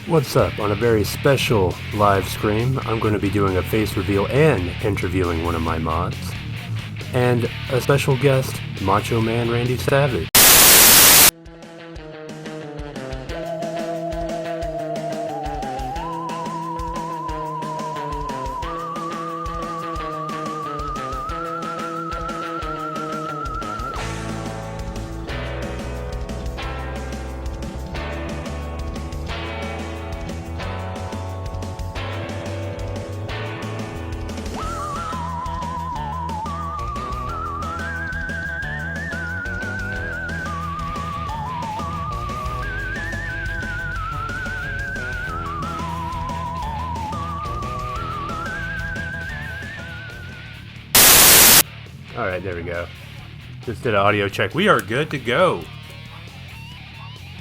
What's up? On a very special live scream, I'm going to be doing a face reveal and interviewing one of my mods. And a special guest, Macho Man Randy Savage. Alright, there we go. Just did an audio check. We are good to go.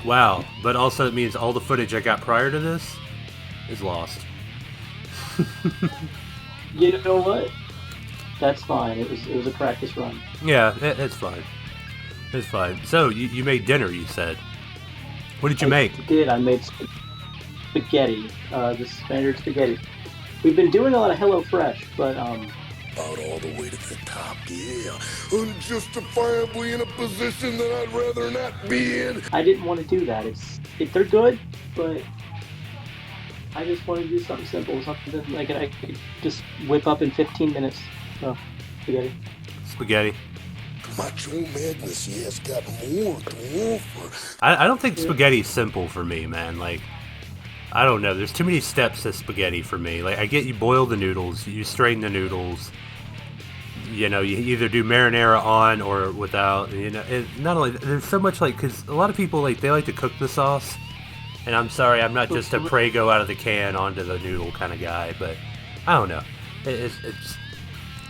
Wow, but also it means all the footage I got prior to this is lost. You know what? That's fine. It was a practice run. Yeah, it's fine. It's fine. So, you made dinner, you said. What did you make? I made spaghetti. The standard spaghetti. We've been doing a lot of HelloFresh, but out all the way to the top, yeah. Unjustifiably in a position that I'd rather not be in. I didn't want to do that. They're good, but I just want to do something simple, something that I could just whip up in 15 minutes. So, spaghetti. Spaghetti. Macho madness, yeah, it's got more to offer. I don't think spaghetti's simple for me, man. Like, I don't know. There's too many steps to spaghetti for me. Like, I get you boil the noodles, you strain the noodles. You know, you either do marinara on or without. You know, not only there's so much because a lot of people they like to cook the sauce. And I'm sorry, I'm not just a Prego out of the can onto the noodle kind of guy, but I don't know. It's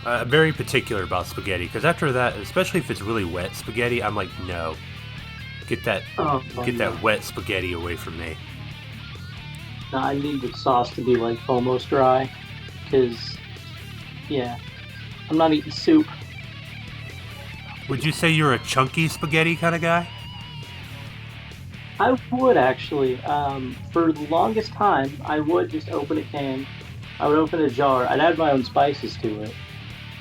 I'm very particular about spaghetti because after that, especially if it's really wet spaghetti, I'm like, no, get that wet spaghetti away from me. No, I need the sauce to be almost dry, because I'm not eating soup. Would you say you're a chunky spaghetti kind of guy? I would actually. For the longest time, I would just open a can. I would open a jar. I'd add my own spices to it,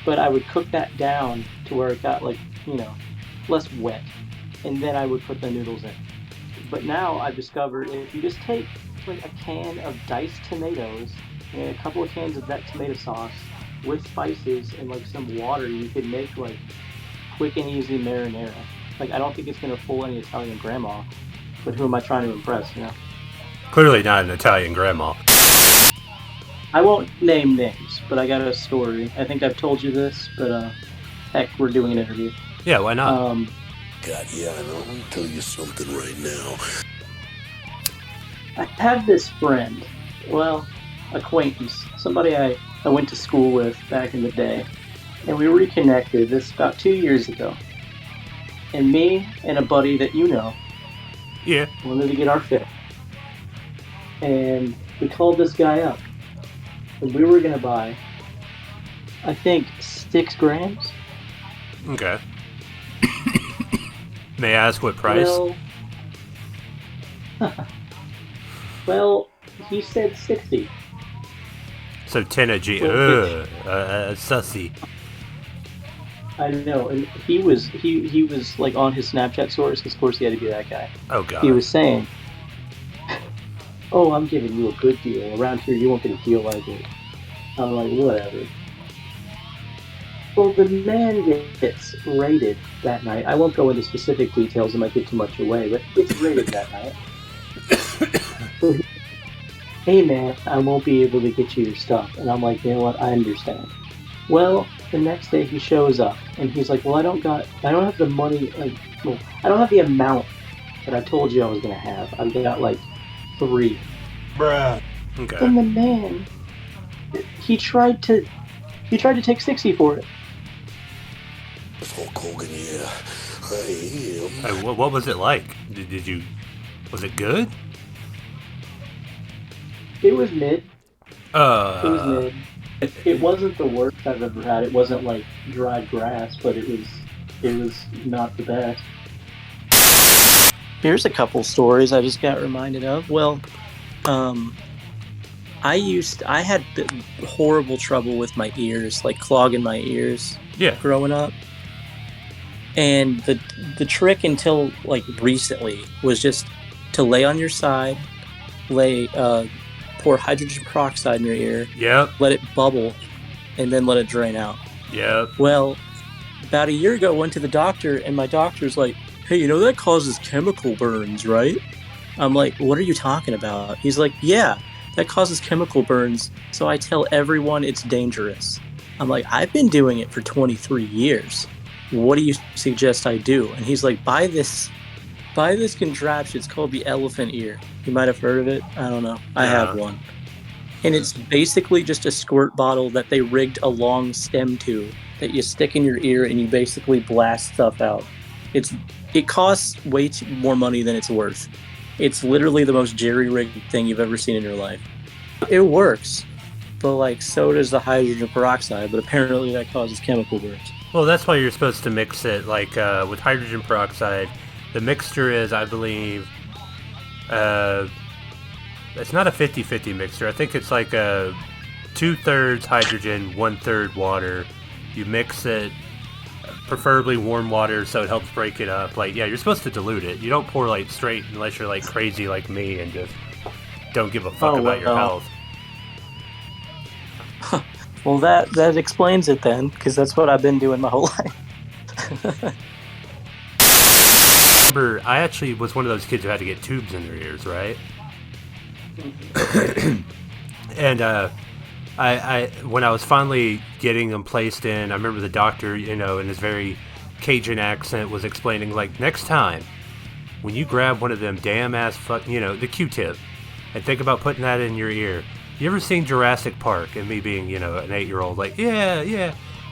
but I would cook that down to where it got less wet, and then I would put the noodles in. But now I've discovered if you just take a can of diced tomatoes and a couple of cans of that tomato sauce with spices and some water, you could make quick and easy marinara. I don't think it's gonna fool any Italian grandma, but who am I trying to impress, you know? Clearly not an Italian grandma. I won't name names, but I got a story. I think I've told you this, but heck, we're doing an interview. Yeah, why not? God, yeah, I know. I'm gonna tell you something right now. I have this friend, acquaintance, somebody I went to school with back in the day, and we reconnected this about 2 years ago. And me and a buddy that you know, wanted to get our fill. And we called this guy up, and we were gonna buy, I think, 6 grams. Okay. May I ask what price? Well, he said 60. So 10 a G. Sussy. I know, and he was on his Snapchat stories, because of course he had to be that guy. Oh god. He was saying, "Oh, I'm giving you a good deal. Around here, you won't get a deal like it." I'm like, whatever. Well, the man gets raided that night. I won't go into specific details, it might give too much away, but he gets raided that night. Hey man, I won't be able to get you your stuff. And I'm like, you know what, I understand. Well, the next day he shows up, and he's like, well, I don't have the money, I don't have the amount that I told you I was going to have. I've got 3. Bruh. Okay. And the man, he tried to take 60 for it. Hulk Hogan, yeah, I am. What was it like? Was it good? It was mid. It was mid. It wasn't the worst I've ever had. It wasn't dried grass, but it was not the best. Here's a couple stories I just got reminded of. Well, I had horrible trouble with my ears, like clogging my ears. Yeah. Growing up. And the trick until like recently was just to lay on your side, pour hydrogen peroxide in your ear. Yep. Let it bubble, and then let it drain out. Yep. Well, about a year ago, I went to the doctor, and my doctor's like, "Hey, you know that causes chemical burns, right?" I'm like, "What are you talking about?" He's like, "Yeah, that causes chemical burns, so I tell everyone it's dangerous." I'm like, "I've been doing it for 23 years. What do you suggest I do?" And he's like, buy this contraption. It's called the elephant ear. You might have heard of it. I don't know. I have one. And it's basically just a squirt bottle that they rigged a long stem to that you stick in your ear and you basically blast stuff out. It costs way more money than it's worth. It's literally the most jerry-rigged thing you've ever seen in your life. It works, but like so does the hydrogen peroxide, but apparently that causes chemical burns. Well, that's why you're supposed to mix it, like, with hydrogen peroxide. The mixture is, I believe, it's not a 50-50 mixture. I think it's like a 2/3 hydrogen, 1/3 water. You mix it, preferably warm water, so it helps break it up. Like, yeah, you're supposed to dilute it. You don't pour, like, straight unless you're, like, crazy like me and just don't give a fuck about your health. Well, that explains it then, because that's what I've been doing my whole life. Remember, I actually was one of those kids who had to get tubes in their ears, right? And I when I was finally getting them placed in, I remember the doctor, you know, in his very Cajun accent was explaining, like, next time when you grab one of them damn ass the Q-tip, and think about putting that in your ear. You ever seen Jurassic Park? And me being, you know, an 8-year-old, like, yeah.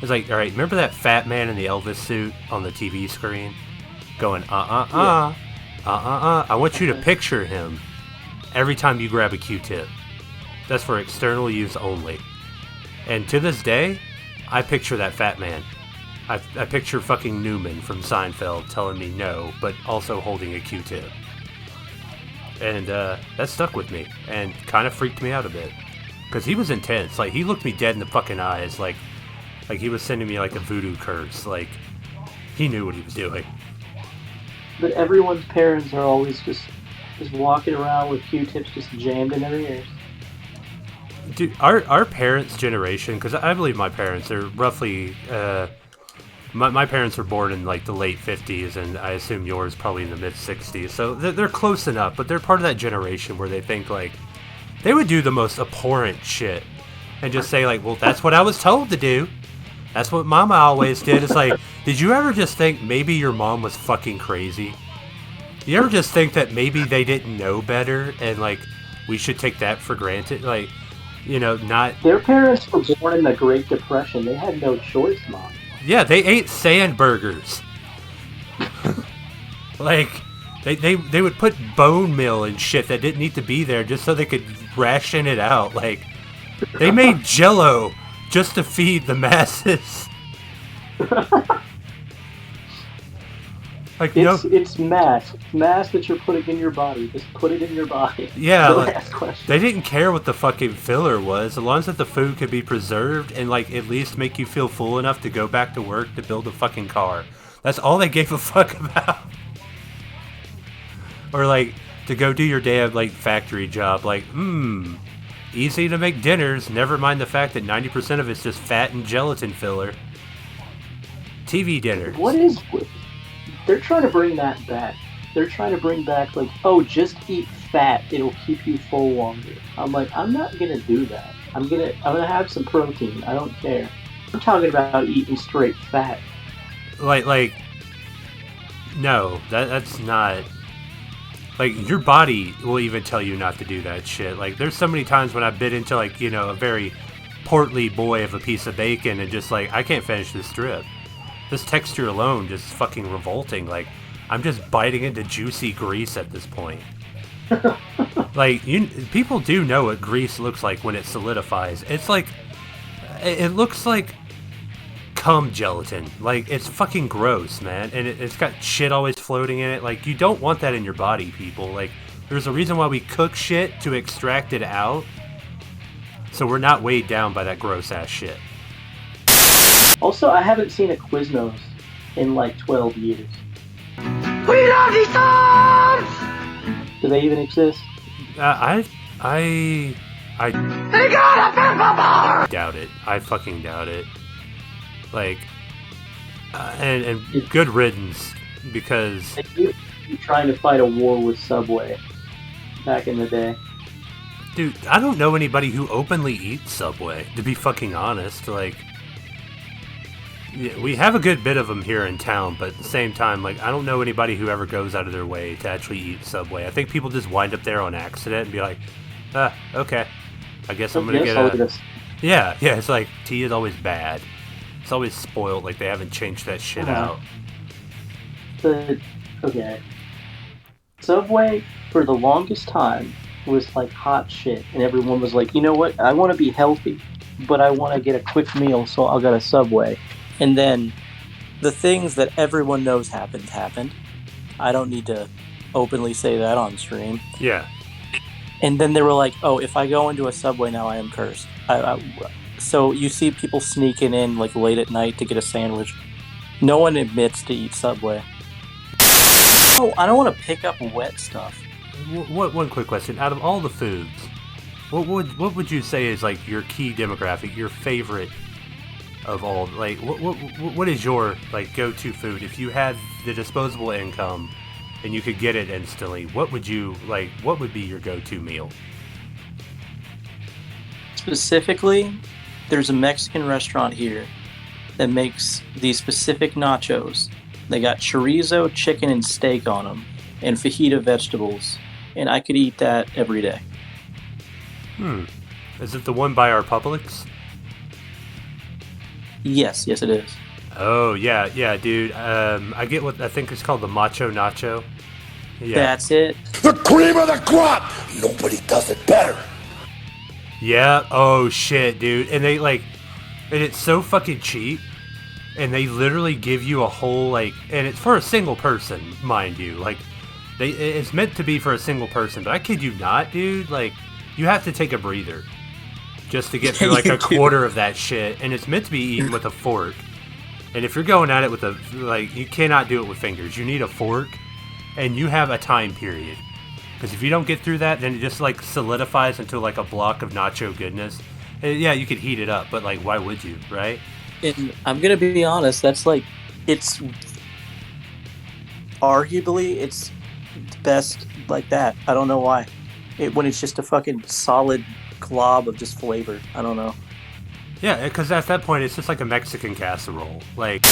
It's like, all right, remember that fat man in the Elvis suit on the TV screen? Going, I want you to picture him every time you grab a Q-tip. That's for external use only. And to this day, I picture that fat man. I picture fucking Newman from Seinfeld telling me no, but also holding a Q-tip. And that stuck with me and kind of freaked me out a bit. Because he was intense. Like, he looked me dead in the fucking eyes. Like he was sending me like a voodoo curse. Like, he knew what he was doing. But everyone's parents are always just walking around with Q-tips just jammed in their ears. Dude, our parents' generation, because I believe my parents are roughly... My parents were born in like the late 50s, and I assume yours probably in the mid 60s. So they're close enough, but they're part of that generation where they think like they would do the most abhorrent shit and just say like, well, that's what I was told to do. That's what Mama always did. It's like, did you ever just think maybe your mom was fucking crazy? You ever just think that maybe they didn't know better and like we should take that for granted? Like, you know, not... Their parents were born in the Great Depression. They had no choice, Mom. Yeah, they ate sand burgers. Like, they would put bone meal and shit that didn't need to be there just so they could ration it out. Like, they made Jell-O just to feed the masses. Like, it's mass that you're putting in your body. Just put it in your body. Yeah, like, they didn't care what the fucking filler was, as long as the food could be preserved and like at least make you feel full enough to go back to work to build a fucking car. That's all they gave a fuck about. Or like to go do your damn like factory job. Like, easy to make dinners. Never mind the fact that 90% of it's just fat and gelatin filler. TV dinners. What is? They're trying to bring that back. They're trying to bring back, like, oh, just eat fat. It'll keep you full longer. I'm like, I'm not going to do that. I'm gonna have some protein. I don't care. I'm talking about eating straight fat. Like, no, that's not... Like, your body will even tell you not to do that shit. Like, there's so many times when I bit into, like, you know, a very portly boy of a piece of bacon and just, like, I can't finish this strip. This texture alone just fucking revolting. Like, I'm just biting into juicy grease at this point. Like, people do know what grease looks like when it solidifies. It's like, it looks like cum gelatin. Like, it's fucking gross, man. And it's got shit always floating in it. Like, you don't want that in your body, people. Like, There's a reason why we cook shit to extract it out, so we're not weighed down by that gross ass shit. Also, I haven't seen a Quiznos in like 12 years. We love these songs! Do they even exist? I They got a pimple bar! doubt it. I fucking doubt it. Like, and good riddance, because You're trying to fight a war with Subway back in the day. dude, I don't know anybody who openly eats Subway, to be fucking honest. Like, yeah, we have a good bit of them here in town, but at the same time, like, I don't know anybody who ever goes out of their way to actually eat Subway. I think people just wind up there on accident and be like, okay, I guess I'm gonna get a... Yeah, it's like, tea is always bad. It's always spoiled, like they haven't changed that shit out. But, okay. Subway, for the longest time, was like hot shit, and everyone was like, you know what, I want to be healthy, but I want to get a quick meal, so I'll get a Subway. And then the things that everyone knows happened. I don't need to openly say that on stream. Yeah. And then they were like, oh, if I go into a Subway now, I am cursed. So you see people sneaking in like late at night to get a sandwich. No one admits to eat Subway. Oh, I don't want to pick up wet stuff. One quick question. Out of all the foods, what would you say is like your key demographic, your favorite of all? Like, what is your like go-to food if you had the disposable income and you could get it instantly? What would you like? What would be your go-to meal? Specifically, there's a Mexican restaurant here that makes these specific nachos. They got chorizo, chicken, and steak on them, and fajita vegetables, and I could eat that every day. Is it the one by our Publix? Yes, it is. Oh yeah, dude. I get what I think it's called, the macho nacho. Yeah. That's it. The cream of the crop! Nobody does it better. Yeah. Oh shit, dude. And and it's so fucking cheap. And they literally give you a whole and it's for a single person, mind you. Like, it's meant to be for a single person, but I kid you not, dude. Like, you have to take a breather just to get through like a quarter of that shit, and it's meant to be eaten with a fork. And if you're going at it with you cannot do it with fingers. You need a fork, and you have a time period. Because if you don't get through that, then it just like solidifies into like a block of nacho goodness. And yeah, you could heat it up, but like, why would you, right? And I'm gonna be honest, that's like, it's arguably it's best like that. I don't know why. When it's just a fucking solid glob of just flavor. I don't know. Yeah, because at that point it's just like a Mexican casserole. Like,